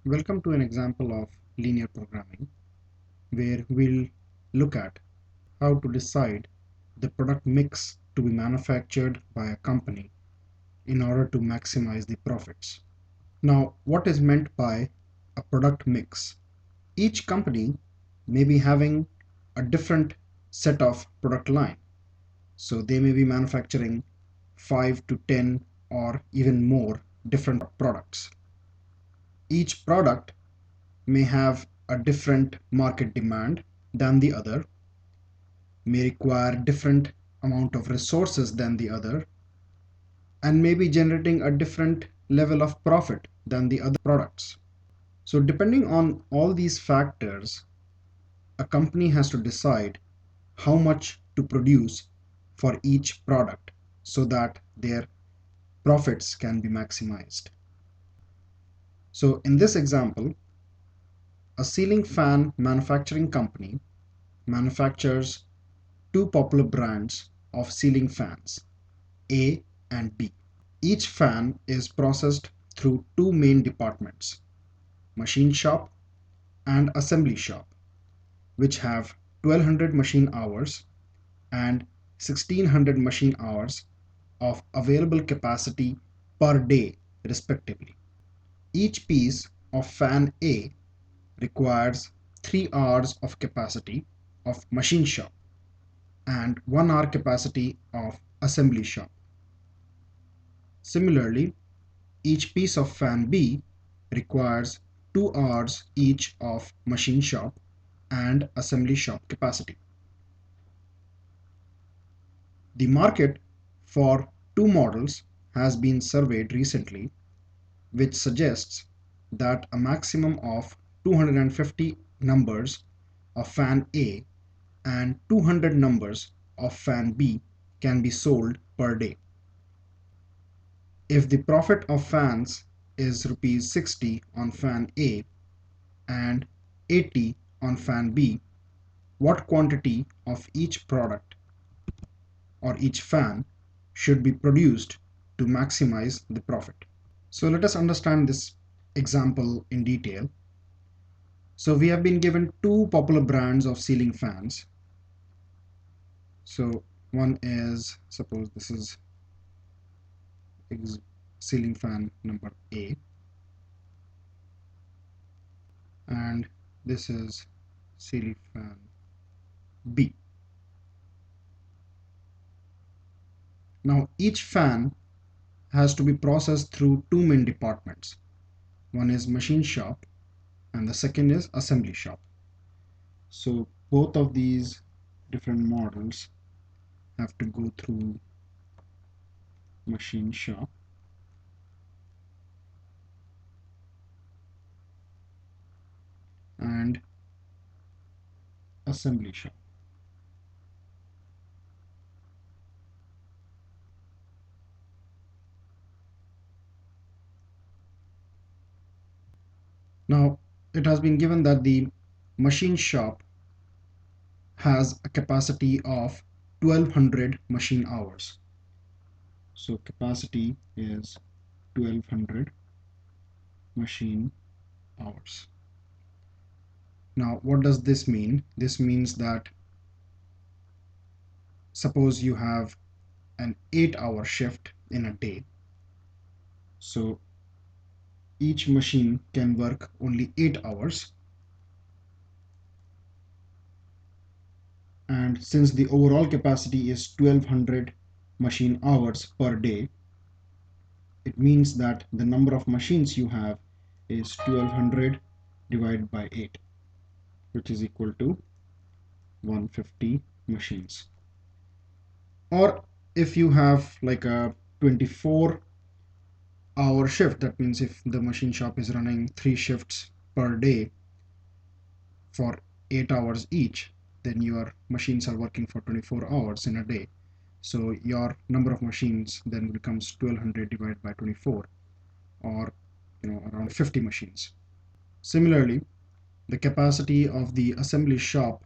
Welcome to an example of linear programming where we'll look at how to decide the product mix to be manufactured by a company in order to maximize the profits. Now, what is meant by a product mix? Each company may be having a different set of product line. So they may be manufacturing 5 to 10 or even more different products. Each product may have a different market demand than the other, may require different amount of resources than the other, and may be generating a different level of profit than the other products. So depending on all these factors, a company has to decide how much to produce for each product so that their profits can be maximized. So in this example, a ceiling fan manufacturing company manufactures two popular brands of ceiling fans, A and B. Each fan is processed through two main departments, machine shop and assembly shop, which have 1200 machine hours and 1600 machine hours of available capacity per day respectively. Each piece of fan A requires 3 hours of capacity of machine shop and 1 hour capacity of assembly shop. Similarly, each piece of fan B requires 2 hours each of machine shop and assembly shop capacity. The market for two models has been surveyed recently, which suggests that a maximum of 250 numbers of fan A and 200 numbers of fan B can be sold per day. If the profit of fans is rupees 60 on fan A and 80 on fan B, what quantity of each product or each fan should be produced to maximize the profit? So let us understand this example in detail. So we have been given two popular brands of ceiling fans. So one is, suppose this is ceiling fan number A, and this is ceiling fan B. Now each fan has to be processed through two main departments. One is machine shop and the second is assembly shop. So both of these different models have to go through machine shop and assembly shop. Now it has been given that the machine shop has a capacity of 1200 machine hours. So capacity is 1200 machine hours. Now what does this mean? This means that suppose you have an 8-hour shift in a day. So each machine can work only 8 hours, and since the overall capacity is 1200 machine hours per day, it means that the number of machines you have is 1200 divided by 8, which is equal to 150 machines. Or if you have like a 24-hour shift, that means if the machine shop is running 3 shifts per day for 8 hours each, then your machines are working for 24 hours in a day. So your number of machines then becomes 1200 divided by 24, or around 50 machines. Similarly, the capacity of the assembly shop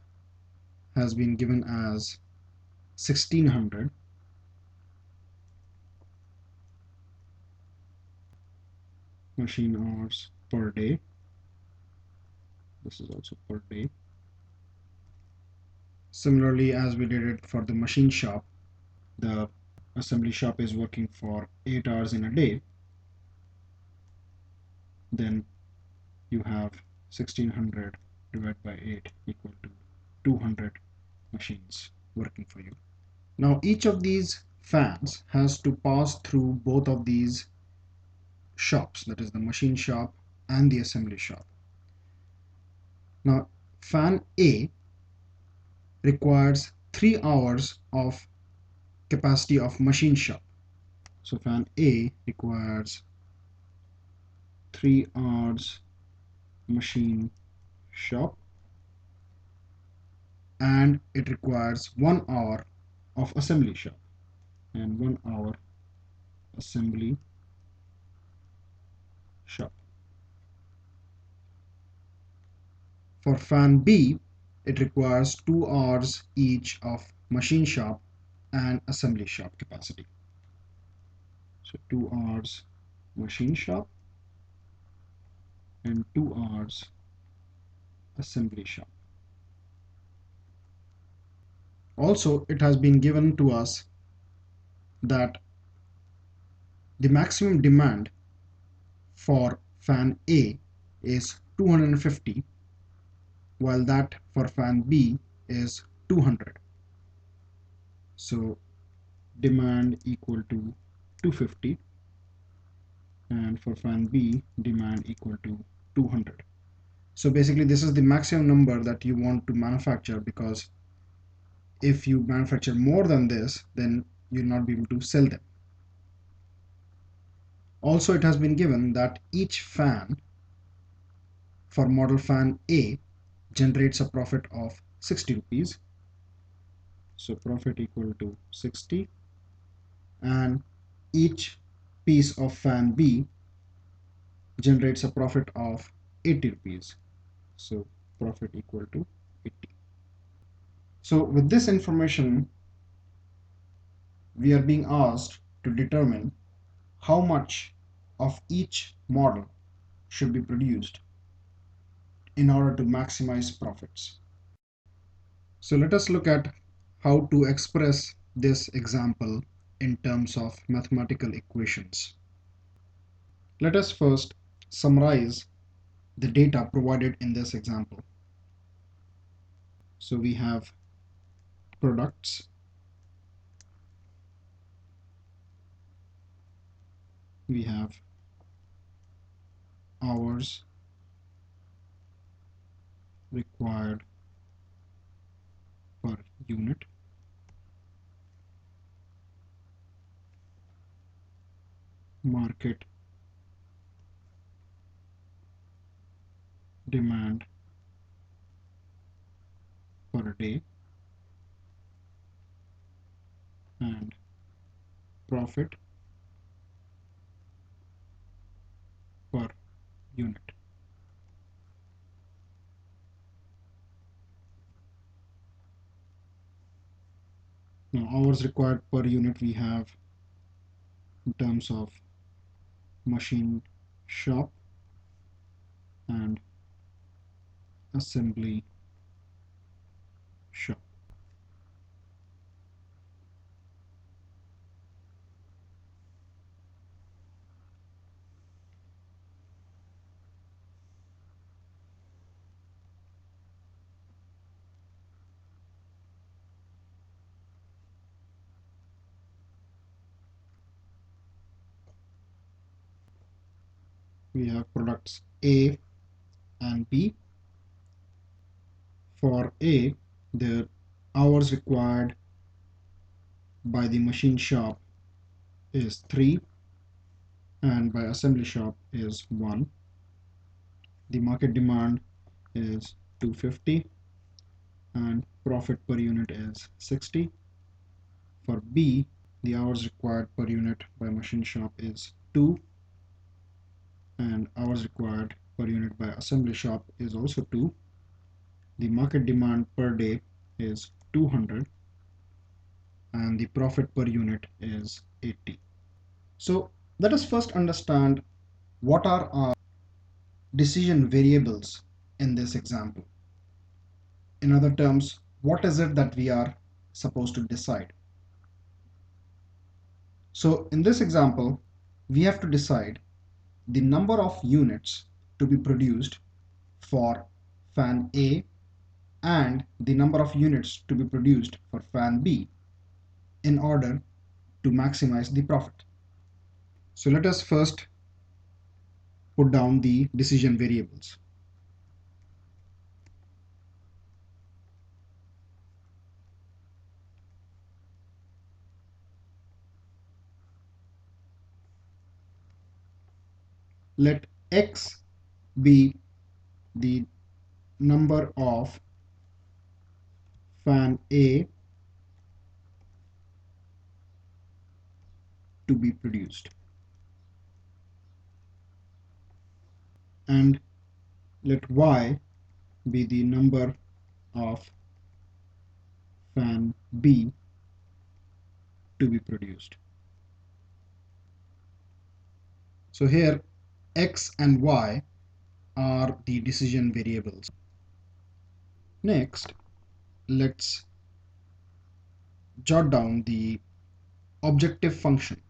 has been given as 1600 machine hours per day, This is also per day. Similarly, as we did it for the machine shop, the assembly shop is working for 8 hours in a day, then you have 1600 divided by 8 equal to 200 machines working for you. Now each of these fans has to pass through both of these shops, that is the machine shop and the assembly shop. Now fan A requires 3 hours of capacity of machine shop. So fan A requires 3 hours machine shop, and it requires 1 hour of assembly shop and 1 hour assembly shop. For fan B, it requires 2 hours each of machine shop and assembly shop capacity. So 2 hours machine shop and 2 hours assembly shop. Also, it has been given to us that the maximum demand for fan A is 250, while that for fan B is 200. So demand equal to 250, and for fan B demand equal to 200. So basically this is the maximum number that you want to manufacture, because if you manufacture more than this, then you'll not be able to sell them. Also, it has been given that each fan for model fan A generates a profit of 60 rupees. So profit equal to 60, and each piece of fan B generates a profit of 80 rupees. So profit equal to 80. So with this information, we are being asked to determine how much of each model should be produced in order to maximize profits. So let us look at how to express this example in terms of mathematical equations. Let us first summarize the data provided in this example. So we have products, we have hours required per unit, market demand per day, and profit per unit. Now hours required per unit we have in terms of machine shop and assembly shop. We have products A and B. For A, the hours required by the machine shop is 3 and by assembly shop is 1. The market demand is 250 and profit per unit is 60. For B, the hours required per unit by machine shop is 2 and hours required per unit by assembly shop is also 2. The market demand per day is 200 and the profit per unit is 80. So let us first understand what are our decision variables in this example. In other terms, what is it that we are supposed to decide? So in this example, we have to decide the number of units to be produced for fan A and the number of units to be produced for fan B in order to maximize the profit. So let us first put down the decision variables. Let X be the number of fan A to be produced, and let Y be the number of fan B to be produced. So here X and Y are the decision variables. Next, let's jot down the objective function,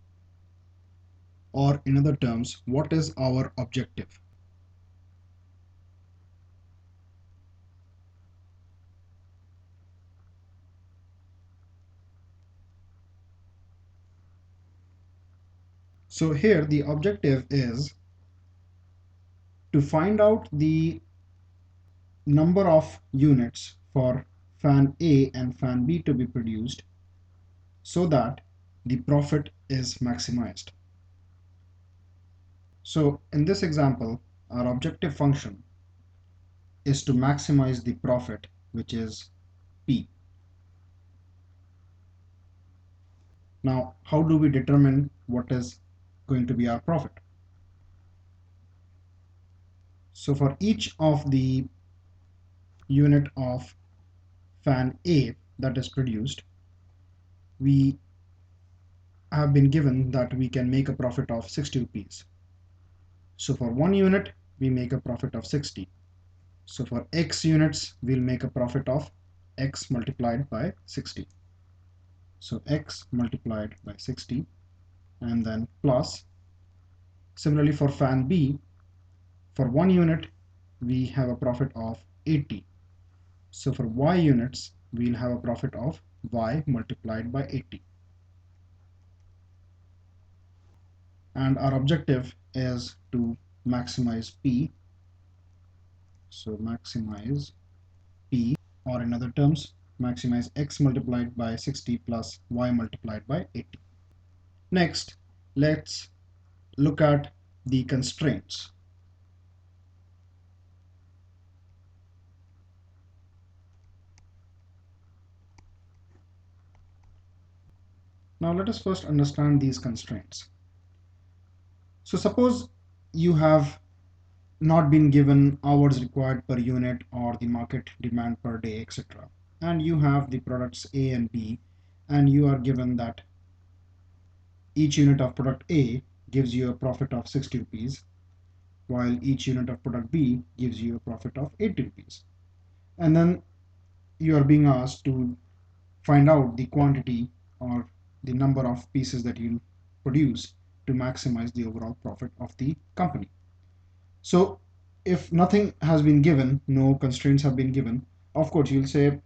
or in other terms, what is our objective? So here the objective is to find out the number of units for fan A and fan B to be produced so that the profit is maximized. So in this example, our objective function is to maximize the profit, which is P. Now, how do we determine what is going to be our profit? So for each of the unit of fan A that is produced, we have been given that we can make a profit of 60 rupees. So for 1 unit, we make a profit of 60. So for X units, we'll make a profit of X multiplied by 60. So X multiplied by 60, and then plus. Similarly for fan B, for 1 unit, we have a profit of 80. So for Y units, we'll have a profit of Y multiplied by 80. And our objective is to maximize P. So maximize P, or in other terms, maximize X multiplied by 60 plus Y multiplied by 80. Next, let's look at the constraints. Now let us first understand these constraints. So suppose you have not been given hours required per unit or the market demand per day, etc. And you have the products A and B, and you are given that each unit of product A gives you a profit of 60 rupees, while each unit of product B gives you a profit of 80 rupees. And then you are being asked to find out the quantity or the number of pieces that you produce to maximize the overall profit of the company. So if nothing has been given, no constraints have been given, of course you'll say,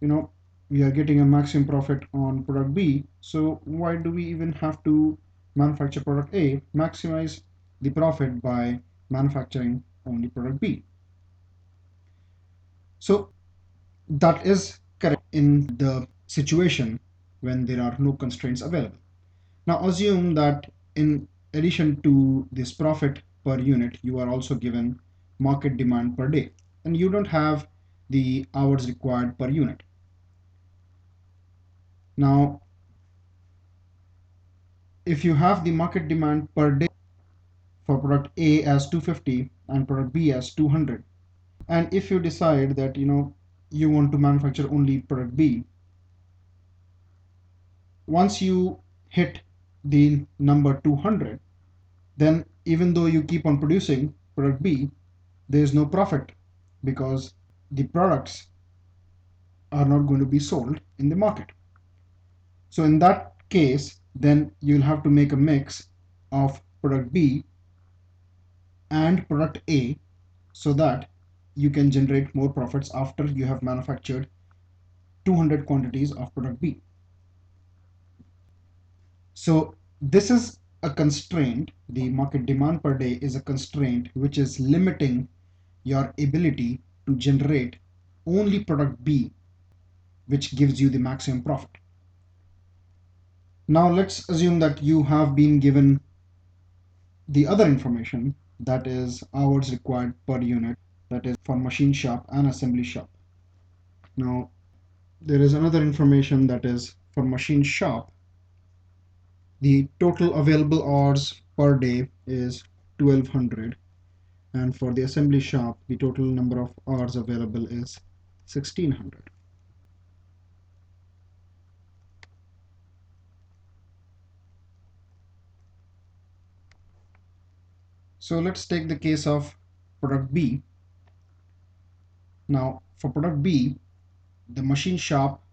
we are getting a maximum profit on product B, so why do we even have to manufacture product A? Maximize the profit by manufacturing only product B. So that is correct in the situation when there are no constraints available. Now assume that in addition to this profit per unit, you are also given market demand per day, and you don't have the hours required per unit. Now, if you have the market demand per day for product A as 250 and product B as 200, and if you decide that you want to manufacture only product B, once you hit the number 200, then even though you keep on producing product B, there is no profit because the products are not going to be sold in the market. So in that case, then you'll have to make a mix of product B and product A so that you can generate more profits after you have manufactured 200 quantities of product B. So this is a constraint. The market demand per day is a constraint which is limiting your ability to generate only product B, which gives you the maximum profit. Now let's assume that you have been given the other information, that is hours required per unit, that is for machine shop and assembly shop. Now there is another information, that is for machine shop the total available hours per day is 1200, and for the assembly shop the total number of hours available is 1600. So let's take the case of product B. Now for product B, the machine shop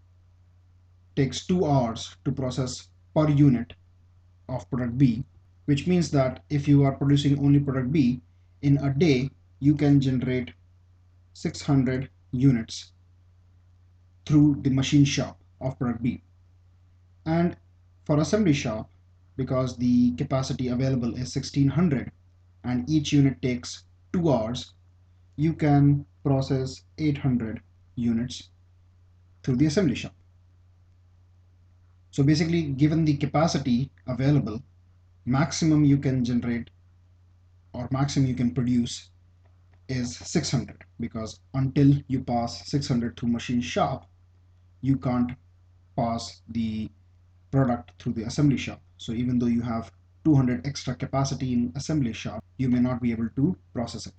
takes 2 hours to process per unit of product B, which means that if you are producing only product B, in a day you can generate 600 units through the machine shop of product B. And for assembly shop, because the capacity available is 1600 and each unit takes 2 hours, you can process 800 units through the assembly shop. So basically, given the capacity available, maximum you can generate or maximum you can produce is 600, because until you pass 600 through machine shop, you can't pass the product through the assembly shop. So even though you have 200 extra capacity in assembly shop, you may not be able to process it.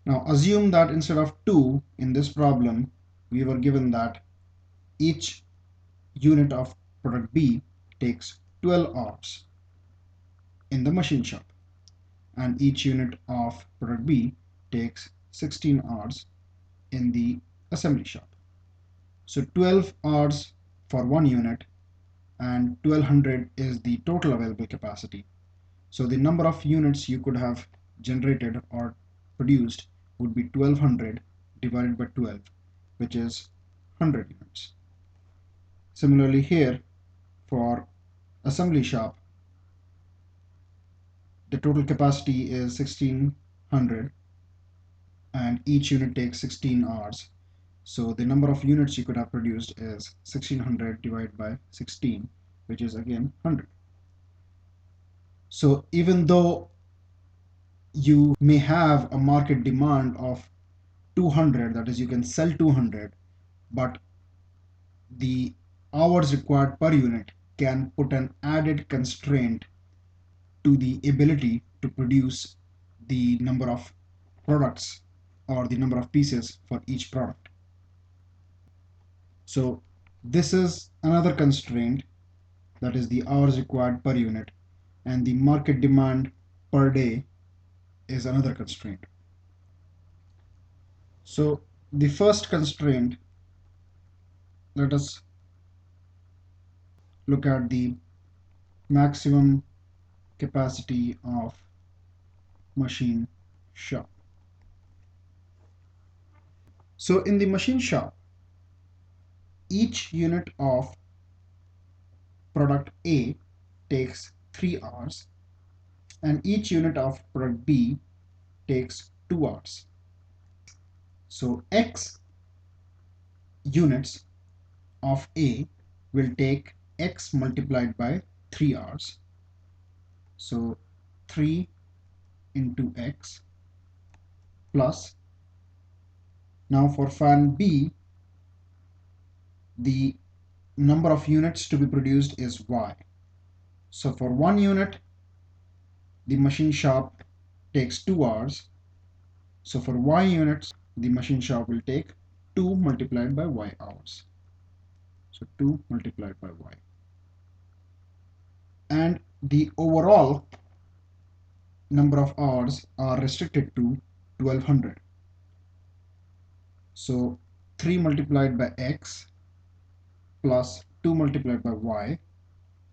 Now assume that instead of 2 in this problem, we were given that each unit of product B takes 12 hours in the machine shop, and each unit of product B takes 16 hours in the assembly shop. So 12 hours for one unit and 1200 is the total available capacity. So the number of units you could have generated or produced would be 1200 divided by 12, which is 100 units. Similarly here, for assembly shop, the total capacity is 1600 and each unit takes 16 hours. So the number of units you could have produced is 1600 divided by 16, which is again 100. So even though you may have a market demand of 200, that is you can sell 200, but the hours required per unit can put an added constraint to the ability to produce the number of products or the number of pieces for each product. So this is another constraint, that is the hours required per unit, and the market demand per day is another constraint. So the first constraint, let us look at the maximum capacity of machine shop. So in the machine shop, each unit of product A takes 3 hours and each unit of product B takes 2 hours. So X units of A will take X multiplied by 3 hours. So 3 into X plus, now for fan B, the number of units to be produced is Y. So for one unit, the machine shop takes 2 hours. So for Y units, the machine shop will take 2 multiplied by Y hours. So 2 multiplied by Y. And the overall number of hours are restricted to 1200. So 3 multiplied by x plus 2 multiplied by y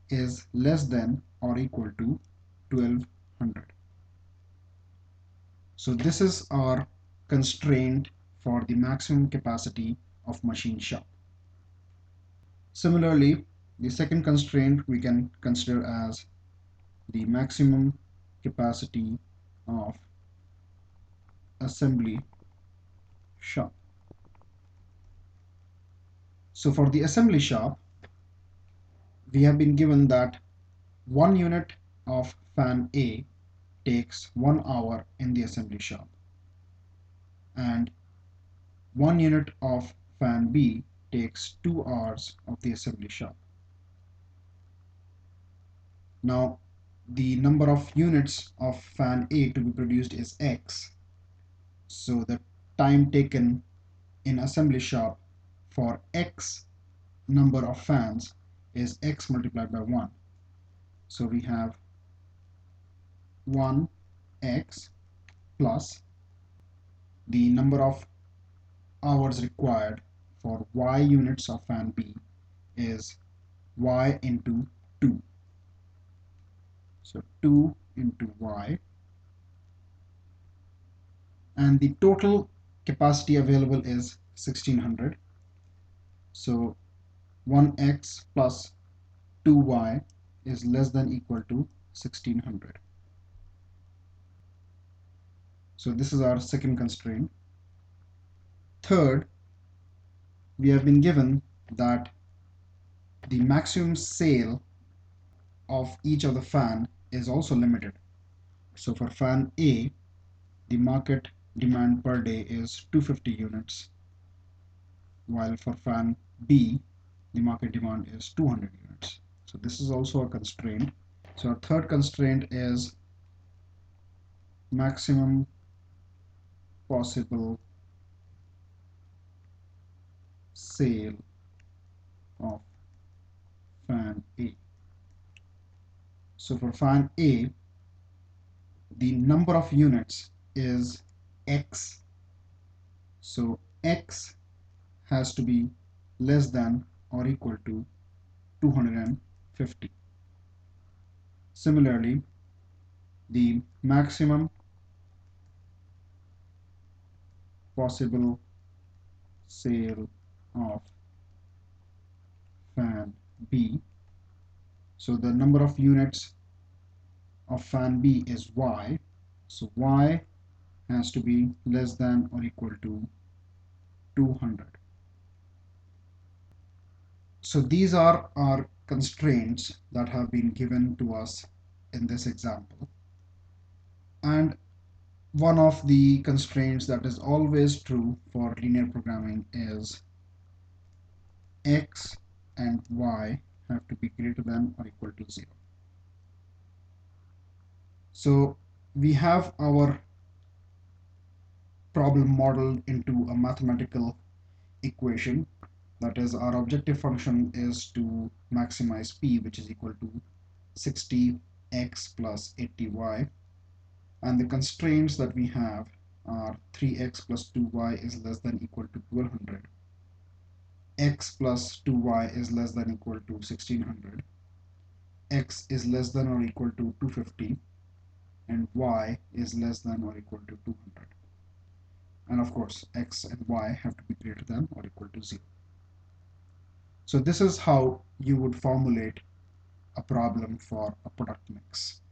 is less than or equal to 1200. So this is our constraint for the maximum capacity of machine shop. Similarly, the second constraint we can consider as the maximum capacity of assembly shop. So for the assembly shop, we have been given that 1 unit of fan A takes 1 hour in the assembly shop, and 1 unit of fan B takes 2 hours of the assembly shop. Now, the number of units of fan A to be produced is X, so the time taken in assembly shop for X number of fans is X multiplied by 1. So we have 1x plus the number of hours required for Y units of fan B is Y into 2. So 2 into Y, and the total capacity available is 1600. So 1x plus 2y is less than equal to 1600. So this is our second constraint. Third, we have been given that the maximum sale of each of the fan is also limited. So for fan A, the market demand per day is 250 units, while for fan B, the market demand is 200 units. So this is also a constraint. So our third constraint is maximum possible sale of fan A. So for fan A, the number of units is X. So X has to be less than or equal to 250. Similarly, the maximum possible sale of fan B, so the number of units of fan B is Y, so Y has to be less than or equal to 200. So these are our constraints that have been given to us in this example. And one of the constraints that is always true for linear programming is x and y have to be greater than or equal to 0. So we have our problem modeled into a mathematical equation. That is, our objective function is to maximize p, which is equal to 60x plus 80y, and the constraints that we have are 3x plus 2y is less than equal to 1200, x plus 2y is less than equal to 1600, x is less than or equal to 250, and y is less than or equal to 200. And of course, x and y have to be greater than or equal to 0. So this is how you would formulate a problem for a product mix.